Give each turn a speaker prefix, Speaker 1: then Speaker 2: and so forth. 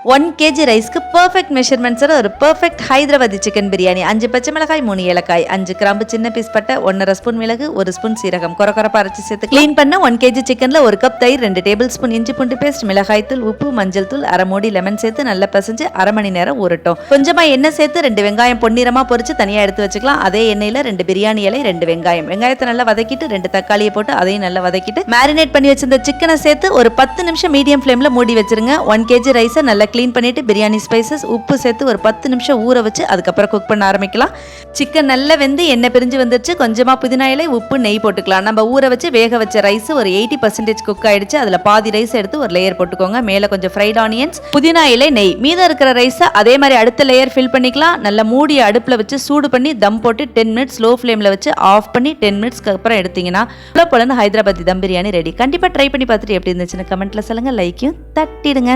Speaker 1: 1 kg ரைஸ்க்கு perfect மெஷர்மெண்ட்ஸோட ஒரு perfect Hyderabadi chicken biryani. 5 பச்சை மிளகாய், 3 ஏலக்காய், 5 கிராம்பு, சின்ன பீஸ் பட்டை, 1.5 ஸ்பூன் மிளகு, 1 ஸ்பூன் சீரகம், கொரகொரப்பா அரைச்சி சேர்த்து க்ளீன் பண்ண 1 kg சிக்கன்ல 1 கப் தயிர், 2 டேபிள் ஸ்பூன் இஞ்சி பூண்டு பேஸ்ட், மிளகாய் தூள், உப்பு, மஞ்சள் தூள், அரை மூடி லெமன் சேர்த்து நல்லா பசைஞ்சு அரை மணி நேரம் ஊறட்டும். கொஞ்சமா எண்ணெய் சேர்த்து 2 வெங்காயம் பொன்னிறமா பொரிச்சு தனியா எடுத்து வச்சுக்கலாம். அதே எண்ணெயில 2 பிரியாணி இலை, 2 வெங்காயம், வெங்காயத்தை நல்லா வதக்கிட்டு 2 தக்காளியை போட்டு அதையும் நல்லா வதக்கிட்டு மேரினேட் பண்ணி வச்சிருந்த சிக்கனை சேர்த்து ஒரு 10 நிமிஷம் மீடியம் ஃப்ளேம்ல மூடி வச்சிருங்க. 1 kg ரைஸை நல்லா க்ளீன் பண்ணிட்டு பிரியாணி ஸ்பைசஸ் உப்பு சேர்த்து ஒரு 10 நிமிஷம் ஊற வச்சு அதுக்கப்புறம் குக் பண்ண ஆரம்பிக்கலாம். சிக்கன் நல்லா வெந்து எண்ணெய் பிரிஞ்சு வந்துருச்சு. கொஞ்சமா புதினா இலை, உப்பு, நெய் போட்டுக்கலாம். நம்ம ஊற வச்சு வேக வச்ச ரைஸ் ஒரு 80% குக் ஆயிடுச்சு. அதுல பாதி ரைஸ் எடுத்து ஒரு லேயர் போட்டுக்கோங்க. மேல கொஞ்சம் ஃப்ரைட் ஆனியன்ஸ், புதினா இலை, நெய். மீதம் இருக்கிற ரைஸை அதே மாதிரி அடுத்த லேயர் ஃபில் பண்ணிக்கலாம். நல்லா மூடிய அடுப்புல வச்சு சூடு பண்ணி தம் போட்டு 10 மினிட்ஸ் லோ ஃப்ளேம்ல வச்சு ஆஃப் பண்ணி 10 மினிட்ஸ்க்கு அப்புறம் எடுத்தீங்கன்னா போலன்னு ஹைதராபாதி தம் பிரியாணி ரெடி. கண்டிப்பா ட்ரை பண்ணி பார்த்துட்டு எப்படி இருந்துச்சுன்னு கமெண்ட்ல சொல்லுங்க. லைக்கையும் தட்டிடுங்க.